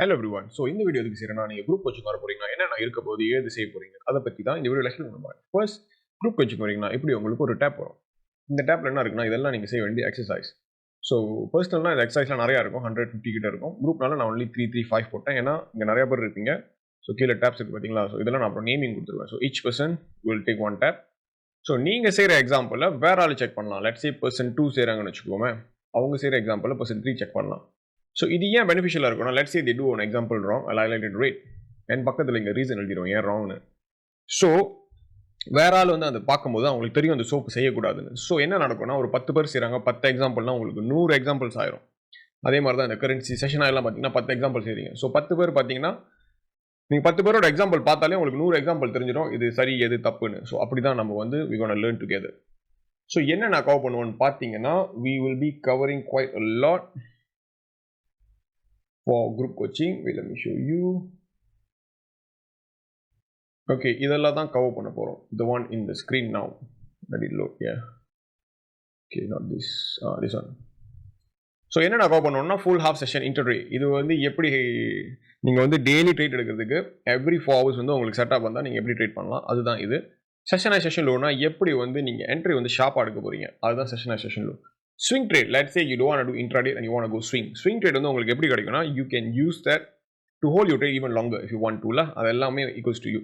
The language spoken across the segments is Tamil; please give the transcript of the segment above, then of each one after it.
Hello everyone. So இந்த வீடியோ எதுக்கு செய்யறேன்னா நீங்க குரூப் கோச்சிங் வர போறீங்கன்னா என்னென்ன இருக்க போது ஏது செய்ய போறீங்க அதை பத்தி தான் இந்த வீடியோ எக்ஸ்பிளைன் பண்ணுவாங்க. ஃபர்ஸ்ட் குரூப் கோச்சிங் வரீங்கன்னா இப்படி உங்களுக்கு ஒரு டேப் வரும். இந்த டேப்ல என்ன இருக்குன்னா இதெல்லாம் நீங்க செய்ய வேண்டிய எக்ஸசைஸ். ஸோ பர்சனல்னா இந்த எக்ஸசைஸ்லாம் நிறையா இருக்கும், 150 கிட்ட இருக்கும். குரூப்னால நான் ஒன்லி 3, 3, 5 போட்டேன். ஏன்னா இங்கே நிறைய பேர் இருப்பீங்க. ஸோ கீழே டேப்ஸ் இருக்கு பார்த்தீங்களா? ஸோ இதெல்லாம் நான் அப்புறம் நேமிங் கொடுத்துருவேன். So each person will take one tape. So நீங்கள் செய்கிற எக்ஸாம்பிளில் வேற ஆள் செக் பண்ணலாம். லெட்ஸ் சே பர்சன் 2 செய்கிறாங்கன்னு வச்சுக்கோமே, அவங்க செய்கிற எக்ஸாம்பிளில் பர்சன் 3 செக் பண்ணலாம். ஸோ இது ஏன் பெனிஃபிஷியலாக இருக்கும்னா, let's say they do an example wrong, I'll highlight it right. என் பக்கத்தில் இங்கே ரீசன் எழுதிடுவோம் ஏன் ராங்னு. ஸோ வேற ஆள் வந்து அதை பார்க்கும்போது அவங்களுக்கு தெரியும் அந்த சோப்பு செய்யக்கூடாதுன்னு. ஸோ என்ன நடக்கும்னா, ஒரு 10 பேர் செய்கிறாங்க, 10 எக்ஸாம்பிள்னா உங்களுக்கு 100 எக்ஸாம்பிள்ஸ் ஆயிரும். அதே மாதிரி தான் இந்த கரன்சி செஷன் எல்லாம் பார்த்தீங்கன்னா 10 எக்ஸாம்பிள் செய்றீங்க. ஸோ 10 பேர் பார்த்தீங்கன்னா நீங்கள் 10 பேரோட எக்ஸாம்பிள் பார்த்தாலே உங்களுக்கு 100 எக்ஸாம்பிள் தெரிஞ்சிடும் இது சரி எது தப்புன்னு. ஸோ அப்படி தான் நம்ம வந்து we gonna learn together. So என்ன நான் கவர் பண்ணுவோன்னு பார்த்தீங்கன்னா, we will be covering quite a lot for group coaching. Wait, let me show you. Okay, இதெல்லாம் தான் கவர் பண்ண போகிறோம். The one in the screen now. Let it load, yeah. Okay, not this. This one. So என்ன நான் கவர் பண்ணணும்னா, ஃபுல் ஹாஃப் செஷன் இன்டர்டே. இது வந்து எப்படி நீங்கள் வந்து டெய்லி ட்ரேட் எடுக்கிறதுக்கு எவ்ரி 4 hours வந்து உங்களுக்கு செட்டப் வந்தால் நீங்கள் எப்படி ட்ரேட் பண்ணலாம், அதுதான் இது. செஷன் லோனா எப்படி வந்து நீங்கள் என்ட்ரி வந்து ஷார்ப்பாக எடுக்க போகிறீங்க, அதுதான் செஷன் லோ. Swing trade, let's say you don't want to do intraday and you want to go swing. Swing trade வந்து உங்களுக்கு எப்படி கிடைக்கும்னா, you can use that to hold you trade even longer if you want டுல. அது எல்லாமே ஈக்குவல்ஸ் டு யூ.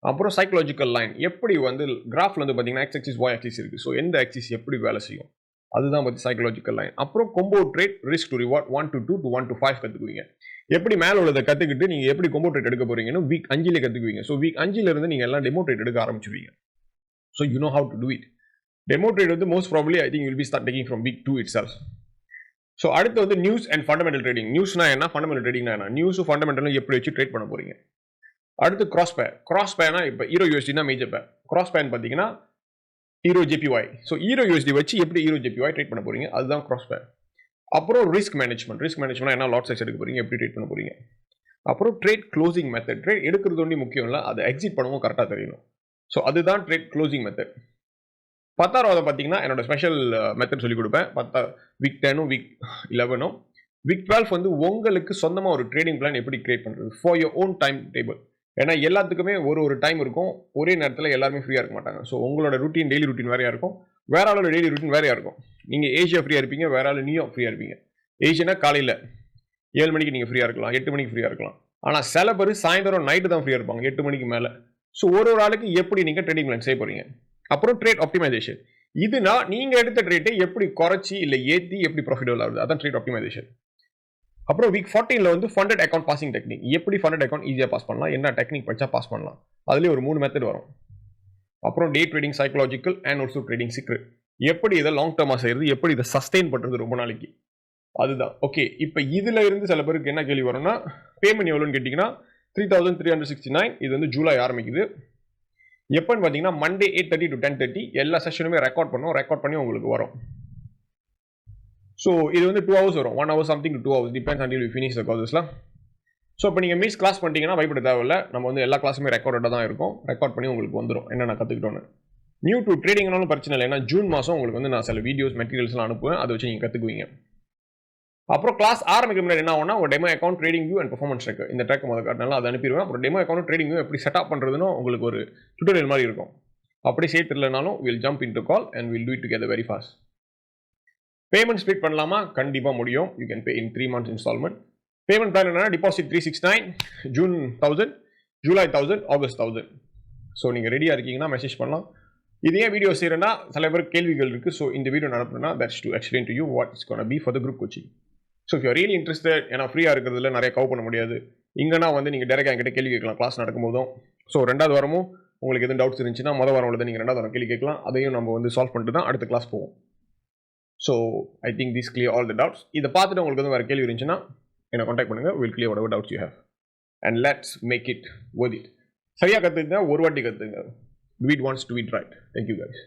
அப்புறம் சைக்கலாஜிக்கல் லைன், எப்படி வந்து கிராஃப்ல வந்து பார்த்தீங்கன்னா எக்ஸ் ஆக்சிஸ் ஒய் ஆக்சிஸ் இருக்குது. ஸோ எந்த ஆக்சிஸ் எப்படி வேலை செய்யும் அதுதான் பற்றி சைக்கலாஜிக்கல் லைன். அப்புறம் combo trade, risk to reward 1 to 2 to 1 to 5 கற்றுக்குவீங்க. எப்படி மேலே உள்ளதை கற்றுக்கிட்டு நீங்கள் எப்படி கொம்போ ட்ரேட் எடுக்க போறீங்கன்னு வீக் 5 கற்றுக்குவீங்க. ஸோ வீக் 5 இருந்து நீங்கள் எல்லாம் டெமோ ட்ரேட் எடுக்க ஆரம்பிச்சுவீங்க. So you know how to do it. Demo trade வந்து most probably I think you will be start taking from week 2 itself. So அடுத்து வந்து நியூஸ் அண்ட் ஃபண்டமெண்டல் ட்ரேடிங். நியூஸ்னா என்ன, ஃபண்டமெண்டல் ட்ரேடிங்னா என்ன, நியூஸும் ஃபண்டமெண்டலும் எப்படி வச்சு ட்ரேட் பண்ண போறீங்க. அடுத்து கிராஸ் பேனா இப்போ ஹீரோ யூஎஸ்டினா மேஜர் பேர். கிராஸ் பேன் பார்த்தீங்கன்னா hero JPY. So hero USD வச்சு எப்படி ஹீரோ ஜேபிஒய் ட்ரேட் பண்ண போறீங்க, அதுதான் கிராஸ் பேன். அப்புறம் ரிஸ்க் மேனேஜ்மெண்ட் என்ன லாட் சைஸ் எடுக்க போறீங்க, எப்படி ட்ரேட் பண்ண போறீங்க. அப்புறம் ட்ரேட் க்ளோசிங் மெத்தட். ட்ரேட் எடுக்கிறது ஒன்றும் முக்கியம் இல்லை, அதை எக்ஸிட் பண்ணவும் கரெக்டாக தெரியணும். ஸோ அதுதான் ட்ரேட் க்ளோசிங் மெத்தட். 10வது பார்த்தீங்கன்னா என்னோட ஸ்பெஷல் மெத்தட் சொல்லி கொடுப்பேன். வீக் 10ம் வீக் 11ம். வீக் 12 வந்து உங்களுக்கு சொந்தமாக ஒரு ட்ரேடிங் பிளான் எப்படி கிரியேட் பண்ணுறது for your own time table. ஏன்னா எல்லாத்துக்குமே ஒரு டைம் இருக்கும், ஒரே நேரத்தில் எல்லாருமே ஃப்ரீயாக இருக்க மாட்டாங்க. ஸோ உங்களோட ரூட்டீன் டெய்லி ரூட்டீன் வேறையாக இருக்கும், வேற ஆளோட டெய்லி ரூட்டீன் வேறையாக இருக்கும். நீங்கள் ஏஷியா ஃப்ரீயாக இருப்பீங்க, வேற ஆள் நியூயார்க் ஃப்ரீயாக இருப்பீங்க. ஏஷியனா காலையில் 7 மணிக்கு நீங்கள் ஃப்ரீயாக இருக்கலாம், 8 மணிக்கு ஃப்ரீயாக இருக்கலாம். ஆனால் சில பேர் சாயந்தரம் நைட்டு தான் ஃப்ரீயாக இருப்பாங்க, 8 மணிக்கு மேலே. ஸோ ஒரு ஆளுக்கு எப்படி நீங்கள் ட்ரேடிங் பிளான் செய்ய போறீங்க. அப்புறம் ட்ரேட் ஆப்டிமைசேஷன். இதுனா நீங்கள் எடுத்த ட்ரேட்டை எப்படி குறைச்சி இல்லை ஏற்றி எப்படி ப்ராஃபிட்டபிள் ஆகுது, அதான் ட்ரேட் ஆப்டிமைசேஷன். அப்புறம் வீக் 14ல வந்து ஃபண்டட் அக்கௌண்ட் பாசிங் டெக்னிக். எப்படி ஃபண்டட் அக்கௌண்ட் ஈஸியாக பாஸ் பண்ணலாம், என்ன டெக்னிக் படிச்சா பாஸ் பண்ணலாம், அதுலேயே ஒரு 3 மெத்தட் வரும். அப்புறம் டே trading, psychological and also trading secret. எப்படி இதை லாங் டர்மாக செய்யறது, எப்படி இதை சஸ்டெயின் பண்ணுறது ரொம்ப நாளைக்கு, அதுதான். ஓகே, இப்போ இதில் இருந்து சில பேருக்கு என்ன கேள்வி வரும்னா, பேமெண்ட் எவ்வளோன்னு கேட்டிங்கன்னா 3369. இது வந்து ஜூலை ஆரம்பிக்குது. எப்போன்னு பார்த்தீங்கன்னா மண்டே 8:30 to 10:30 எல்லா செஷனுமே ரெக்கார்ட் பண்ணி உங்களுக்கு வரும். ஸோ இது வந்து 2 hours வரும், 1 hour something to 2 hours depends until you finish the courses. So இப்போ நீங்கள் மிஸ் கிளாஸ் பண்ணிட்டீங்கன்னா பயப்பட தேவையில்லை, நம்ம வந்து எல்லா கிளாஸுமே ரெக்கார்டாக தான் இருக்கும். ரெக்கார்ட் பண்ணி உங்களுக்கு வந்துடும் என்னென்ன கற்றுக்கிட்டோன்னு. நியூ டு ட்ரேடிங்னாலும் பிரச்சனை இல்லை, ஏன்னா ஜூன் மாதம் உங்களுக்கு வந்து நான் சில வீடியோஸ் மெட்டீரியல்ஸ்லாம் அனுப்புவேன், அதை வச்சு நீங்கள் கற்றுக்குவீங்க. அப்புறம் கிளாஸ் ஆரம்பிக்க முன்னாடி என்ன ஆகும்னா, ஒரு demo account, trading view and performance track, இந்த ட்ராக் முதல் காட்டினாலும் அதை அனுப்பிடுவேன். அப்புறம் டெமோ அக்கௌண்ட், ட்ரேடிங் வியூ எப்படி செட்டப் பண்ணுறதுன்னு உங்களுக்கு ஒரு டுட்டோரியல் மாதிரி இருக்கும். அப்படி சேர்த்துலனாலும் will jump into call and will do it together very fast. Payment split பண்ணலாமா, கண்டிப்பாக முடியும். You can pay in 3 months instalment. Payment plan என்னன்னா, deposit 369, June 1000, July 1000, August 1000. So நீங்கள் ரெடியாக இருக்கீங்கன்னா மெசேஜ் பண்ணலாம். இது ஏன் வீடியோ செய்கிறேன்னா, சில பேர் கேள்விகள் இருக்குது. ஸோ இந்த வீடியோ நடப்புனா that's to explain to you what is gonna be for the group coaching. So if you really interested, ஏன்னா ஃப்ரீயாக இருக்கிறதுல நிறைய கவர் பண்ண முடியாது. இங்கன்னா வந்து நீங்கள் டேரெக்டாக என்கிட்ட கேள்வி கேட்கலாம் கிளாஸ் நடக்கும்போதும். ஸோ 2வது வாரமும் உங்களுக்கு எதுவும் டவுட்ஸ் இருந்துச்சுன்னா வாரம் உள்ளதை நீங்கள் 2வது வாரம் கேள்வி கேட்கலாம். அதையும் நம்ம வந்து சால்வ் பண்ணிட்டு தான் அடுத்த கிளாஸ் போவோம். So I think this clear all the doubts. இதை பார்த்துட்டு உங்களுக்கு வந்து வேறு கேள்வி இருந்துச்சுன்னா என்னை கான்டாக்ட் பண்ணுங்கள். Will clear whatever doubts you have and let's make it worth it. சரியாக கற்றுக்குங்க, ஒரு வாட்டி கற்றுங்க. Do it once, do it right. Thank you guys.